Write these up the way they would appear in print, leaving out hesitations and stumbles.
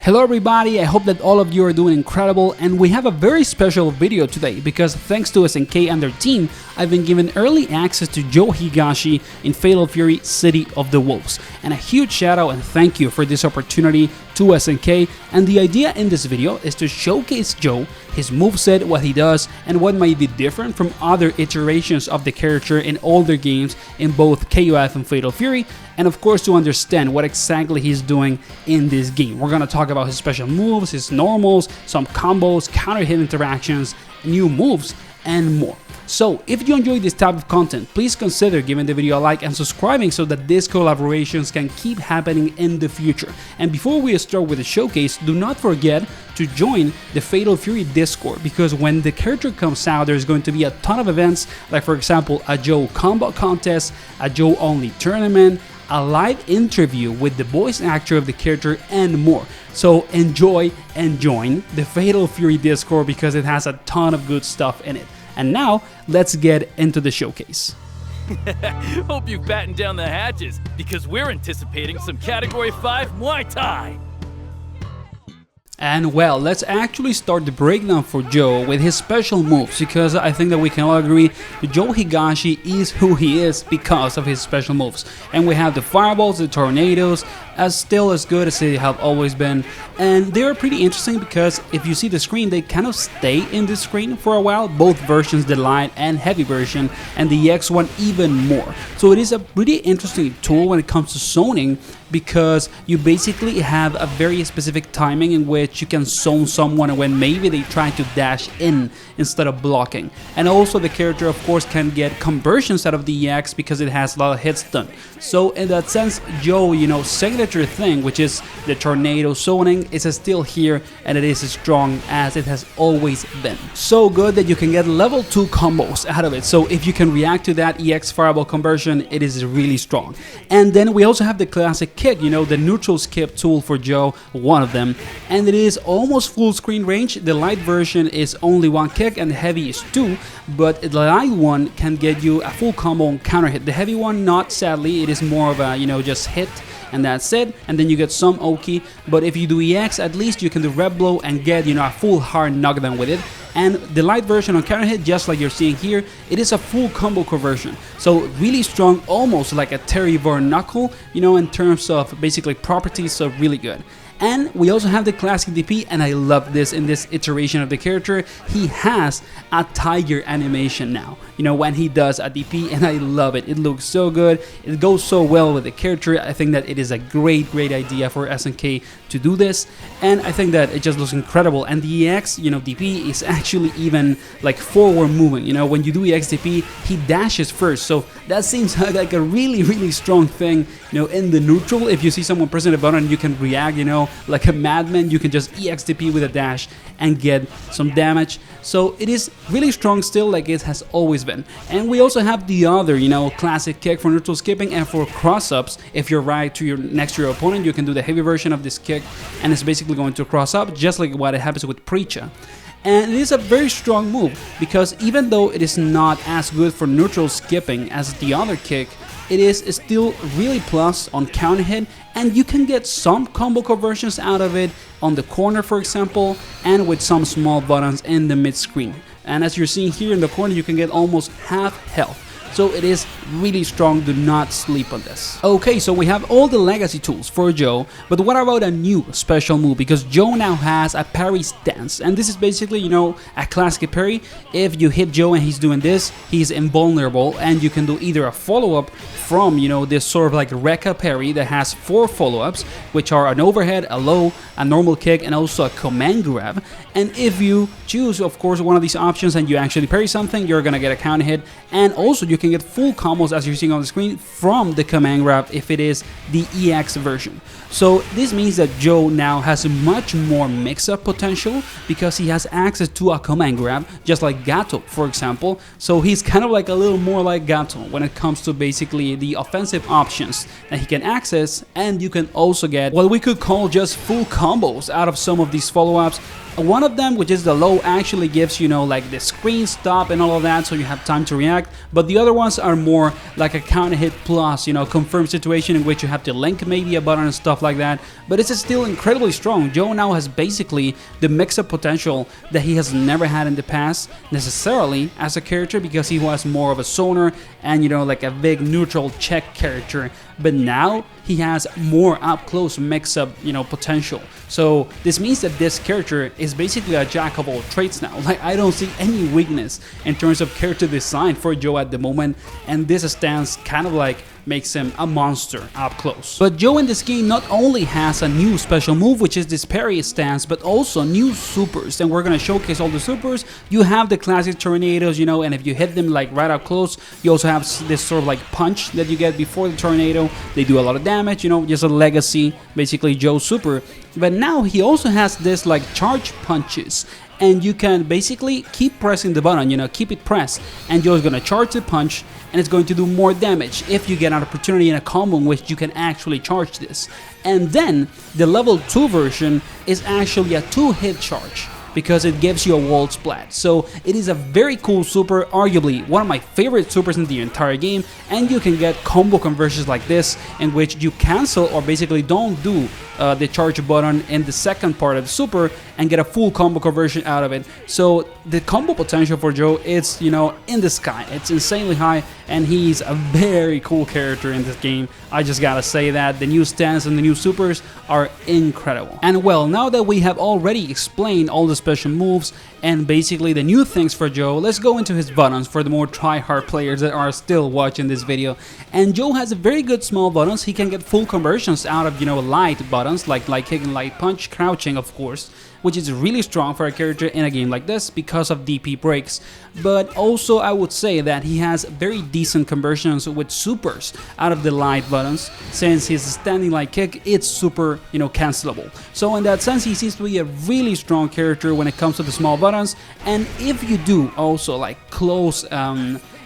Hello everybody, I hope that all of you are doing incredible, and we have a very special video today because thanks to SNK and their team, I've been given early access to Joe Higashi in Fatal Fury City of the Wolves. And a huge shout out and thank you for this opportunity to SNK, and the idea in this video is to showcase Joe, his moveset, what he does, and what might be different from other iterations of the character in older games in both KOF and Fatal Fury, and of course to understand what exactly he's doing in this game. We're gonna talk about his special moves, his normals, some combos, counter hit interactions, new moves, and more. So if you enjoy this type of content, please consider giving the video a like and subscribing so that these collaborations can keep happening in the future. And before we start with the showcase, do not forget to join the Fatal Fury Discord, because when the character comes out, there's going to be a ton of events, like for example a Joe combo contest, a Joe only tournament, a live interview with the voice actor of the character, and more. So enjoy and join the Fatal Fury Discord because it has a ton of good stuff in it. And now, let's get into the showcase. Hope you've battened down the hatches, because we're anticipating some Category 5 Muay Thai! And well, let's actually start the breakdown for Joe with his special moves, because I think that we can all agree that Joe Higashi is who he is because of his special moves. And we have the fireballs, the tornadoes, still as good as they have always been, and they're pretty interesting because if you see the screen, they kind of stay in the screen for a while, both versions, the light and heavy version, and the EX one even more. So it is a pretty interesting tool when it comes to zoning, because you basically have a very specific timing in which you can zone someone when maybe they try to dash in instead of blocking. And also the character of course can get conversions out of the EX because it has a lot of hits done. So in that sense, Joe, signature thing, which is the tornado zoning, is still here, and it is as strong as it has always been. So good that you can get level 2 combos out of it. So if you can react to that EX fireball conversion, it is really strong. And then we also have the classic kick, the neutral skip tool for Joe, one of them, and it is almost full screen range. The light version is only one kick and the heavy is 2, but the light one can get you a full combo and counter hit. The heavy one, not sadly, it is more of a just hit and that's it, and then you get some Oki. But if you do EX, at least you can do red blow and get a full hard knockdown with it. And the light version on counter hit, just like you're seeing here, it is a full combo conversion. So really strong, almost like a Terry Knuckle, in terms of basically properties, so really good. And we also have the classic DP, and I love this in this iteration of the character. He has a tiger animation now, when he does a DP, and I love it. It looks so good. It goes so well with the character. I think that it is a great idea for SNK to do this, and I think that it just looks incredible. And the EX, DP is actually even like forward moving. When you do EX DP, he dashes first, so that seems like a really strong thing. In the neutral, if you see someone pressing the button, you can react, like a madman. You can just EX DP with a dash and get some damage. So it is really strong still, like it has always been. And we also have the other, classic kick for neutral skipping and for cross-ups. If you're right to next to your opponent, you can do the heavy version of this kick, and it's basically going to cross up, just like what happens with Preacha. And it is a very strong move, because even though it is not as good for neutral skipping as the other kick, it is still really plus on counter hit, and you can get some combo conversions out of it on the corner, for example, and with some small buttons in the mid screen. And as you're seeing here in the corner, you can get almost half health. So it is really strong, do not sleep on this. Okay, so we have all the legacy tools for Joe, but what about a new special move? Because Joe now has a parry stance, and this is basically, a classic parry. If you hit Joe and he's doing this, he's invulnerable, and you can do either a follow-up from, this sort of like Rekka parry that has 4 follow-ups, which are an overhead, a low, a normal kick, and also a command grab. And if you choose, of course, one of these options and you actually parry something, you're gonna get a counter hit, and also you can get full combos, as you're seeing on the screen, from the command grab if it is the EX version. So this means that Joe now has much more mix-up potential because he has access to a command grab, just like Gato, for example. So he's kind of like a little more like Gato when it comes to basically the offensive options that he can access, and you can also get what we could call just full combos out of some of these follow-ups. One of them, which is the low, actually gives like the screen stop and all of that, so you have time to react, but the other other ones are more like a counter hit plus, you know, confirmed situation in which you have to link maybe a button and stuff like that. But it's still incredibly strong. Joe now has basically the mix-up potential that he has never had in the past necessarily as a character, because he was more of a zoner and, you know, like a big neutral check character. But now he has more up-close mix-up, you know, potential. So this means that this character is basically a jack of all trades now. Like, I don't see any weakness in terms of character design for Joe at the moment, and this stance kind of like makes him a monster up close. But Joe in this game not only has a new special move, which is this Parry stance, but also new supers, and we're gonna showcase all the supers. You have the classic tornadoes, you know, and if you hit them like right up close, you also have this sort of like punch that you get before the tornado. They do a lot of damage, you know, just a legacy, basically Joe super. But now he also has this like charge punches, and you can basically keep pressing the button, you know, keep it pressed, and Joe's gonna charge the punch, and it's going to do more damage if you get an opportunity in a combo in which you can actually charge this. And then the level 2 version is actually a 2-hit charge, because it gives you a wall splat. So it is a very cool super, arguably one of my favorite supers in the entire game, and you can get combo conversions like this in which you cancel or basically don't do the charge button in the second part of the super and get a full combo conversion out of it. So the combo potential for Joe is, you know, in the sky. It's insanely high, and he's a very cool character in this game. I just gotta say that the new stance and the new supers are incredible. And well, now that we have already explained all the special moves and basically the new things for Joe, let's go into his buttons for the more try-hard players that are still watching this video. And Joe has a very good small buttons. He can get full conversions out of, you know, light buttons like kick and light punch, crouching of course, which is really strong for a character in a game like this because of DP breaks. But also I would say that he has very decent conversions with supers out of the light buttons, since his standing light kick, it's super, you know, cancelable. So in that sense, he seems to be a really strong character when it comes to the small buttons. And if you do also like close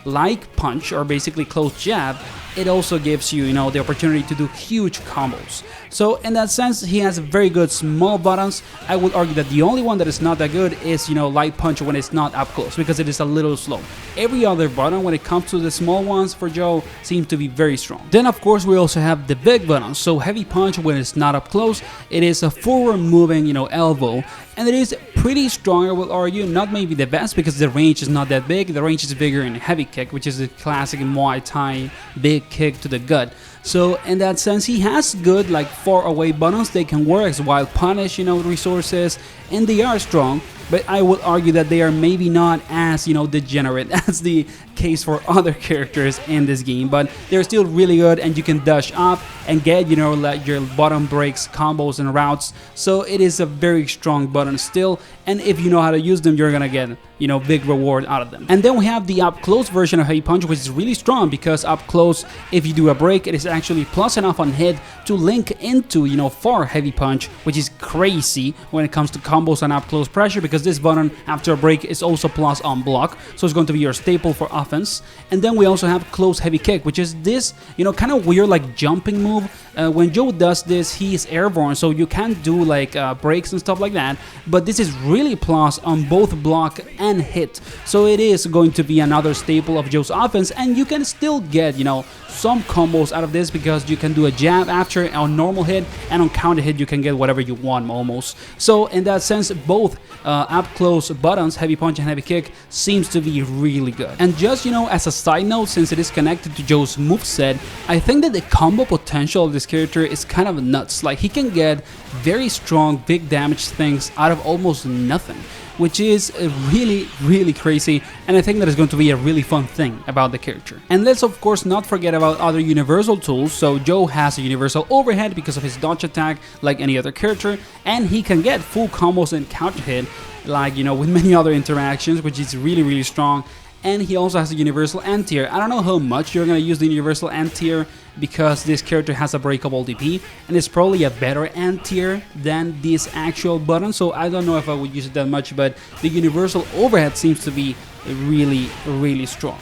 like punch, or basically close jab, it also gives you, you know, the opportunity to do huge combos. So in that sense, he has very good small buttons. I would argue that the only one that is not that good is, you know, light punch when it's not up close, because it is a little slow. Every other button when it comes to the small ones for Joe seems to be very strong. Then of course we also have the big buttons. So heavy punch when it's not up close, it is a forward moving, you know, elbow, and it is pretty strong, I will argue. Not maybe the best, because the range is not that big. The range is bigger in heavy kick, which is the classic Muay Thai big kick to the gut. So in that sense, he has good like far away buttons. They can work as wild punish, you know, resources, and they are strong. But I would argue that they are maybe not as, you know, degenerate as the case for other characters in this game. But they're still really good, and you can dash up and get, you know, like your button breaks, combos, and routes. So it is a very strong button still. And if you know how to use them, you're gonna get, you know, big reward out of them. And then we have the up close version of heavy punch, which is really strong, because up close, if you do a break, it is actually plus enough on hit to link into, you know, far heavy punch, which is crazy when it comes to combos and up close pressure, because this button after a break is also plus on block, so it's going to be your staple for offense. And then we also have close heavy kick, which is this, you know, kind of weird like jumping move. When Joe does this, he is airborne, so you can't do like breaks and stuff like that, but this is really plus on both block and hit, so it is going to be another staple of Joe's offense. And you can still get, you know, some combos out of this, because you can do a jab after on normal hit, and on counter hit you can get whatever you want almost. So in that sense, both up close buttons, heavy punch and heavy kick, seems to be really good. And just, you know, as a side note, since it is connected to Joe's moveset, I think that the combo potential of this character is kind of nuts. Like, he can get very strong big damage things out of almost nothing, which is really crazy, and I think that is going to be a really fun thing about the character. And let's of course not forget about other universal tools. So Joe has a universal overhead because of his dodge attack like any other character, and he can get full combos and counter hit like, you know, with many other interactions, which is really strong. And he also has a universal anti-air. I don't know how much you're going to use the universal anti-air, because this character has a breakable DP, and it's probably a better anti-air than this actual button, so I don't know if I would use it that much, but the universal overhead seems to be really strong.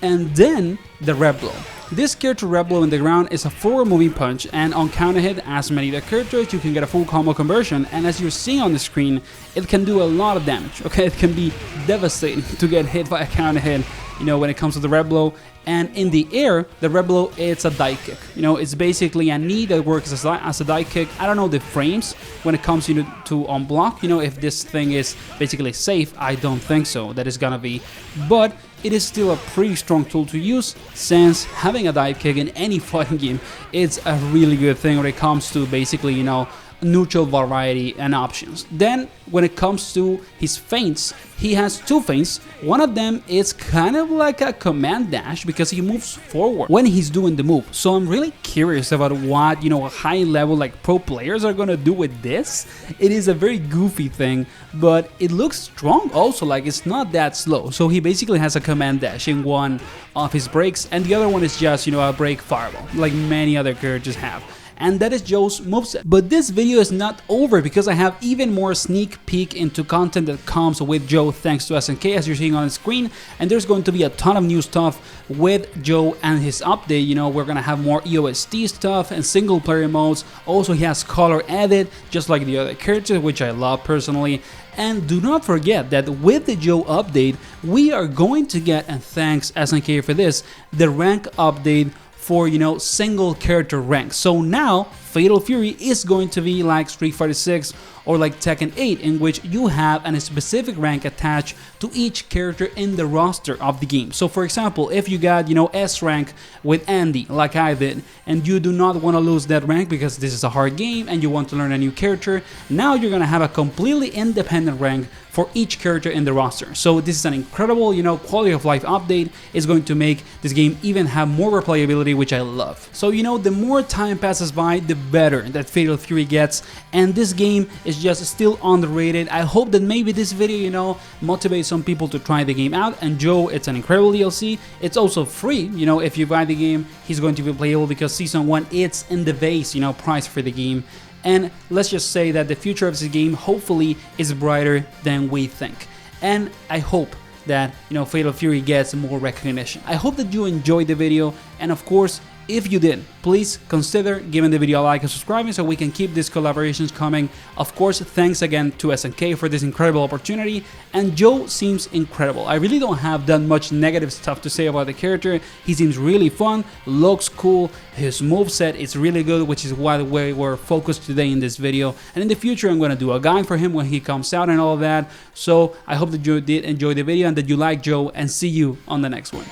And then the rep blow. This character rep blow in the ground is a forward moving punch, and on counter hit, as many of the characters, you can get a full combo conversion, and as you're seeing on the screen, it can do a lot of damage. Okay, it can be devastating to get hit by a counter hit, you know, when it comes to the rep blow. And in the air, the red blow, it's a die kick. You know, it's basically a knee that works as a die kick. I don't know the frames when it comes to unblock. You know, if this thing is basically safe, I don't think so. That is gonna be, but it is still a pretty strong tool to use, since having a dive kick in any fighting game, it's a really good thing when it comes to basically, you know, neutral variety and options. Then when it comes to his feints, he has two feints. One of them is kind of like a command dash because he moves forward when he's doing the move. So I'm really curious about what, you know, high level like pro players are gonna do with this. It is a very goofy thing, but it looks strong also, like it's not that slow. So he basically has a command dash in one of his breaks, and the other one is just, you know, a break fireball like many other characters have. And that is Joe's moveset. But this video is not over, because I have even more sneak peek into content that comes with Joe thanks to SNK, as you're seeing on the screen. And there's going to be a ton of new stuff with Joe and his update. You know, we're gonna have more EOST stuff and single player modes. Also, he has color edit just like the other characters, which I love personally. And do not forget that with the Joe update, we are going to get, and thanks SNK for this, the rank update for, you know, single character rank. So now Fatal Fury is going to be like Street Fighter 6 or like Tekken 8, in which you have a specific rank attached to each character in the roster of the game. So for example, if you got, you know, S rank with Andy like I did, and you do not want to lose that rank because this is a hard game and you want to learn a new character, now you're gonna have a completely independent rank for each character in the roster. So this is an incredible, you know, quality of life update. It's going to make this game even have more replayability, which I love. So, you know, the more time passes by, the better that Fatal Fury gets, and this game is just still underrated. I hope that maybe this video, you know, motivates some people to try the game out. And Joe, it's an incredible DLC. It's also free. You know, if you buy the game, he's going to be playable because Season 1, it's in the base, you know, price for the game. And let's just say that the future of this game hopefully is brighter than we think. And I hope that, you know, Fatal Fury gets more recognition. I hope that you enjoyed the video, and of course, if you did, please consider giving the video a like and subscribing so we can keep these collaborations coming. Of course, thanks again to SNK for this incredible opportunity, and Joe seems incredible. I really don't have that much negative stuff to say about the character. He seems really fun, looks cool, his moveset is really good, which is why we were focused today in this video. And in the future, I'm going to do a guide for him when he comes out and all of that. So I hope that you did enjoy the video and that you like Joe, and see you on the next one.